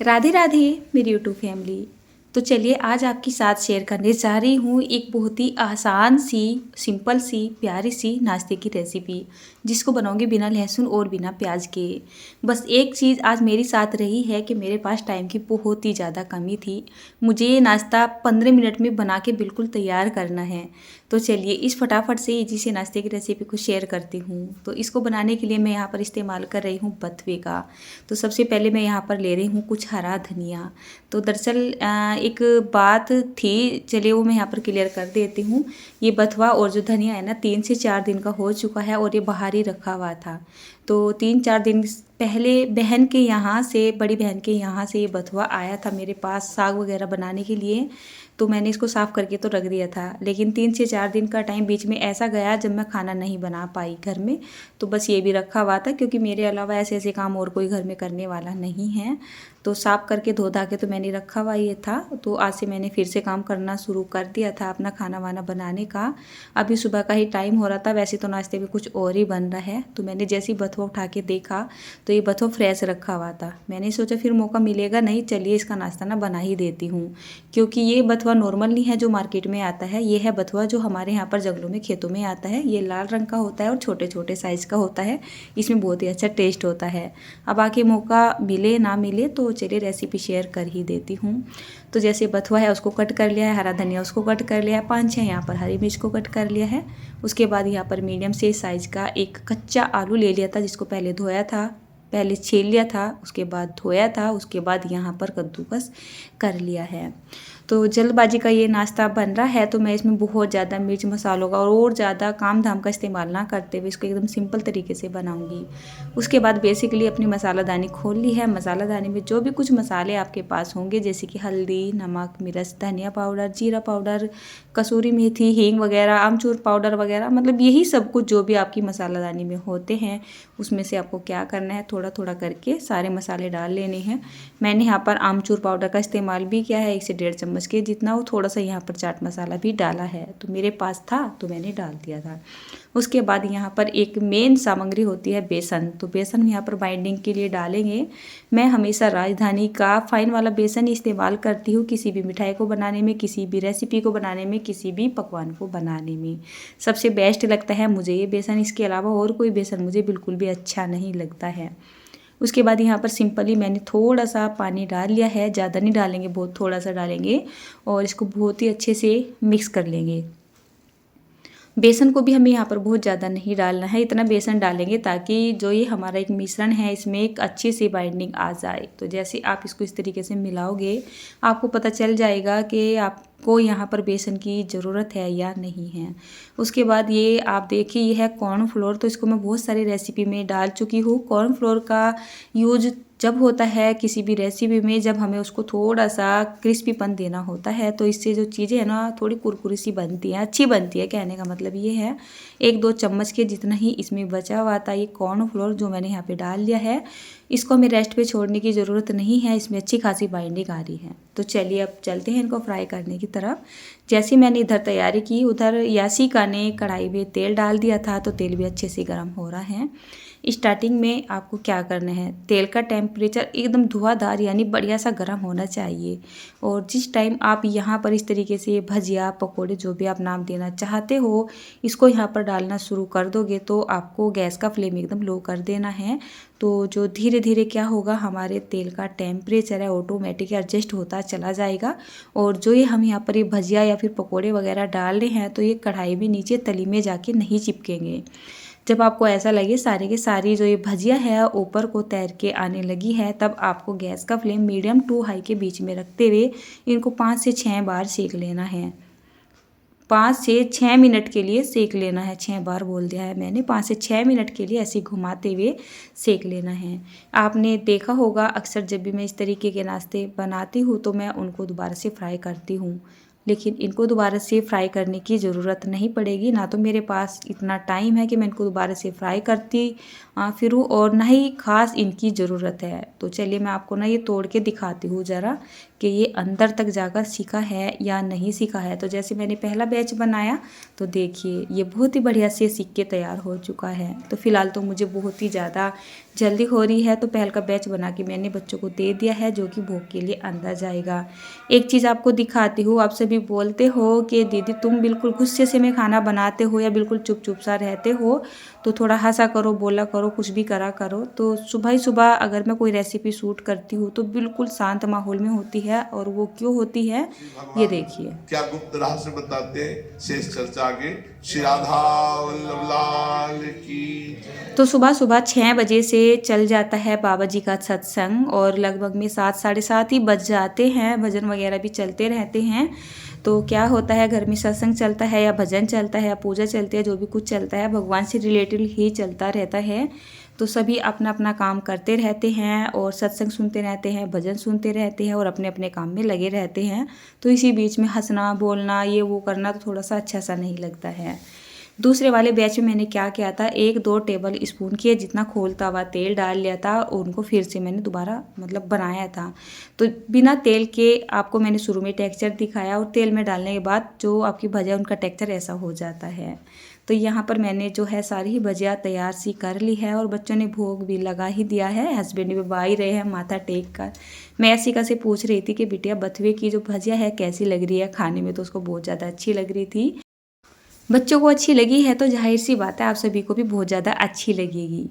राधे राधे मेरी YouTube family. तो चलिए आज आपके साथ शेयर करने जा रही हूँ एक बहुत ही आसान सी, सिंपल सी, प्यारी सी नाश्ते की रेसिपी, जिसको बनाऊंगी बिना लहसुन और बिना प्याज के। बस एक चीज़ आज मेरे साथ रही है कि मेरे पास टाइम की बहुत ही ज़्यादा कमी थी। मुझे ये नाश्ता 15 मिनट में बना के बिल्कुल तैयार करना है। तो चलिए इस फटाफट से इजी से नाश्ते की रेसिपी को शेयर करती हूँ। तो इसको बनाने के लिए मैं यहाँ पर इस्तेमाल कर रही हूँ बथुए का। तो सबसे पहले मैं यहाँ पर ले रही हूँ कुछ हरा धनिया। तो दरअसल एक बात थी, चलिए वो मैं यहाँ पर क्लियर कर देती हूँ। ये बथुआ और जो धनिया है ना 3 से 4 दिन का हो चुका है और ये बाहर ही रखा हुआ था। तो 3-4 दिन पहले बहन के यहाँ से, बड़ी बहन के यहाँ से ये बथुआ आया था मेरे पास साग वगैरह बनाने के लिए। तो मैंने इसको साफ़ करके तो रख दिया था, लेकिन 3 से 4 दिन का टाइम बीच में ऐसा गया जब मैं खाना नहीं बना पाई घर में। तो बस ये भी रखा हुआ था, क्योंकि मेरे अलावा ऐसे ऐसे काम और कोई घर में करने वाला नहीं है। तो साफ़ करके धो धा के तो मैंने रखा हुआ ये था। तो आज से मैंने फिर से काम करना शुरू कर दिया था अपना खाना वाना बनाने का। अभी सुबह का ही टाइम हो रहा था, वैसे तो नाश्ते में कुछ और ही बन रहा है। तो मैंने जैसे ही बथुआ उठा के देखा तो ये बथुआ फ्रेश रखा हुआ था। मैंने सोचा फिर मौका मिलेगा नहीं, चलिए इसका नाश्ता ना बना ही देती हूँ। क्योंकि ये बथुआ नॉर्मल नहीं है जो मार्केट में आता है, ये है बथुआ जो हमारे यहाँ पर जंगलों में खेतों में आता है। ये लाल रंग का होता है और छोटे छोटे साइज़ का होता है। इसमें बहुत ही अच्छा टेस्ट होता है। अब आके मौका मिले ना मिले तो चलिए रेसिपी शेयर कर ही देती हूँ। तो जैसे बथुआ है उसको कट कर लिया है, हरा धनिया उसको कट कर लिया है, 5-6 यहाँ पर हरी मिर्च को कट कर लिया है। उसके बाद यहाँ पर मीडियम से साइज़ का एक कच्चा आलू ले लिया था, जिसको पहले धोया था, पहले छील लिया था, उसके बाद धोया था, उसके बाद यहाँ पर कद्दूकस कर लिया है। तो जल्दबाजी का ये नाश्ता बन रहा है, तो मैं इसमें बहुत ज़्यादा मिर्च मसालों का और ज़्यादा काम धाम का इस्तेमाल ना करते हुए इसको एकदम सिंपल तरीके से बनाऊंगी। उसके बाद बेसिकली अपनी मसालादानी खोल ली है। मसालादानी में जो भी कुछ मसाले आपके पास होंगे, जैसे कि हल्दी, नमक, मिर्च, धनिया पाउडर, जीरा पाउडर, कसूरी मेथी, हींग वगैरह, आमचूर पाउडर वगैरह, मतलब यही सब कुछ जो भी आपकी मसालादानी में होते हैं, उसमें से आपको क्या करना है, थोड़ा थोड़ा करके सारे मसाले डाल लेने हैं। मैंने यहाँ पर आमचूर पाउडर का इस्तेमाल भी किया है, 1 से 1.5 चम्मच के जितना। वो थोड़ा सा यहाँ पर चाट मसाला भी डाला है, तो मेरे पास था तो मैंने डाल दिया था। उसके बाद यहाँ पर एक मेन सामग्री होती है बेसन। तो बेसन यहाँ पर बाइंडिंग के लिए डालेंगे। मैं हमेशा राजधानी का फाइन वाला बेसन इस्तेमाल करती हूँ, किसी भी मिठाई को बनाने में, किसी भी रेसिपी को बनाने में, किसी भी पकवान को बनाने में सबसे बेस्ट लगता है मुझे ये बेसन। इसके अलावा और कोई बेसन मुझे बिल्कुल भी अच्छा नहीं लगता है। उसके बाद यहाँ पर सिंपली मैंने थोड़ा सा पानी डाल लिया है, ज़्यादा नहीं डालेंगे, बहुत थोड़ा सा डालेंगे और इसको बहुत ही अच्छे से मिक्स कर लेंगे। बेसन को भी हमें यहाँ पर बहुत ज़्यादा नहीं डालना है, इतना बेसन डालेंगे ताकि जो ये हमारा एक मिश्रण है इसमें एक अच्छी सी बाइंडिंग आ जाए। तो जैसे आप इसको इस तरीके से मिलाओगे, आपको पता चल जाएगा कि आपको यहाँ पर बेसन की ज़रूरत है या नहीं है। उसके बाद ये आप देखिए, ये है कॉर्नफ्लोर। तो इसको मैं बहुत सारी रेसिपी में डाल चुकी हूँ। कॉर्नफ्लोर का यूज जब होता है किसी भी रेसिपी में, जब हमें उसको थोड़ा सा क्रिस्पीपन देना होता है, तो इससे जो चीज़ें हैं ना थोड़ी कुरकुरी सी बनती हैं, अच्छी बनती है। कहने का मतलब ये है 1-2 चम्मच के जितना ही इसमें बचा हुआ था ये कॉर्नफ्लोर जो मैंने यहाँ पे डाल लिया है। इसको हमें रेस्ट पे छोड़ने की ज़रूरत नहीं है, इसमें अच्छी खासी बाइंडिंग आ रही है। तो चलिए अब चलते हैं इनको फ्राई करने की तरफ। जैसे मैंने इधर तैयारी की, उधर यासिका ने कढ़ाई में तेल डाल दिया था, तो तेल भी अच्छे से गर्म हो रहा है। स्टार्टिंग में आपको क्या करना है, तेल का टेम्परेचर एकदम धुआंधार यानी बढ़िया सा गर्म होना चाहिए। और जिस टाइम आप यहाँ पर इस तरीके से भजिया, पकोड़े, जो भी आप नाम देना चाहते हो, इसको यहाँ पर डालना शुरू कर दोगे तो आपको गैस का फ्लेम एकदम लो कर देना है। तो जो धीरे धीरे क्या होगा, हमारे तेल का टेम्परेचर है ऑटोमेटिक एडजस्ट होता चला जाएगा। और जो ये हम यहाँ पर ये भजिया या फिर पकोड़े वगैरह डाल रहे हैं, तो ये कढ़ाई भी नीचे तली में जाके नहीं चिपकेंगे। जब आपको ऐसा लगे सारी की सारी जो ये भजिया है ऊपर को तैर के आने लगी है, तब आपको गैस का फ्लेम मीडियम टू हाई के बीच में रखते हुए इनको 5 से 6 बार सेक लेना है। 5 से 6 मिनट के लिए सेक लेना है। 6 बार बोल दिया है मैंने, 5 से 6 मिनट के लिए ऐसे घुमाते हुए सेक लेना है। आपने देखा होगा अक्सर जब भी मैं इस तरीके के नाश्ते बनाती हूँ तो मैं उनको दोबारा से फ्राई करती हूँ, लेकिन इनको दोबारा से फ्राई करने की ज़रूरत नहीं पड़ेगी। ना तो मेरे पास इतना टाइम है कि मैं इनको दोबारा से फ्राई करती फिरूँ, और ना ही खास इनकी ज़रूरत है। तो चलिए मैं आपको ना ये तोड़ के दिखाती हूँ ज़रा कि ये अंदर तक जाकर सीखा है या नहीं सीखा है। तो जैसे मैंने पहला बैच बनाया तो देखिए ये बहुत ही बढ़िया से सीख के तैयार हो चुका है। तो फ़िलहाल तो मुझे बहुत ही ज़्यादा जल्दी हो रही है तो पहल का बैच बना के मैंने बच्चों को दे दिया है, जो कि भोग के लिए अंदर जाएगा। एक चीज़ आपको दिखाती हूँ, आप सभी बोलते हो कि दीदी तुम बिल्कुल गुस्से से में खाना बनाते हो या बिल्कुल चुप चुप सा रहते हो, तो थोड़ा हंसा करो, बोला करो, कुछ भी करा करो। तो सुबह ही सुबह अगर मैं कोई रेसिपी शूट करती हूँ तो बिल्कुल शांत माहौल में होती है, और वो क्यों होती है ये देखिए। क्या गुप्त रहस्य बताते हैं, शेष चर्चा आगे। श्री राधा वल्लभ लाल की। तो सुबह सुबह 6 बजे से चल जाता है बाबा जी का सत्संग, और लगभग में 7 साढ़े 7 ही बज जाते हैं। भजन वगैरह भी चलते रहते हैं। तो क्या होता है, घर में सत्संग चलता है या भजन चलता है या पूजा चलती है, जो भी कुछ चलता है भगवान से रिलेटेड ही चलता रहता है। तो सभी अपना अपना काम करते रहते हैं और सत्संग सुनते रहते हैं, भजन सुनते रहते हैं और अपने अपने काम में लगे रहते हैं। तो इसी बीच में हंसना बोलना ये वो करना तो थोड़ा सा अच्छा सा नहीं लगता है। दूसरे वाले बैच में मैंने क्या किया था, 1-2 टेबल स्पून के जितना खोलता हुआ तेल डाल लिया था, और उनको फिर से मैंने दोबारा मतलब बनाया था। तो बिना तेल के आपको मैंने शुरू में टेक्सचर दिखाया, और तेल में डालने के बाद जो आपकी भजिया उनका टेक्सचर ऐसा हो जाता है। तो यहाँ पर मैंने जो है सारी ही भजिया तैयार सी कर ली है, और बच्चों ने भोग भी लगा ही दिया है। हस्बैंड भी बाई रहे हैं माथा टेक कर। मैं ऐसी से पूछ रही थी कि बिटिया बथुए की जो भजिया है कैसी लग रही है खाने में, तो उसको बहुत ज़्यादा अच्छी लग रही थी। बच्चों को अच्छी लगी है तो जाहिर सी बात है आप सभी को भी बहुत ज़्यादा अच्छी लगेगी।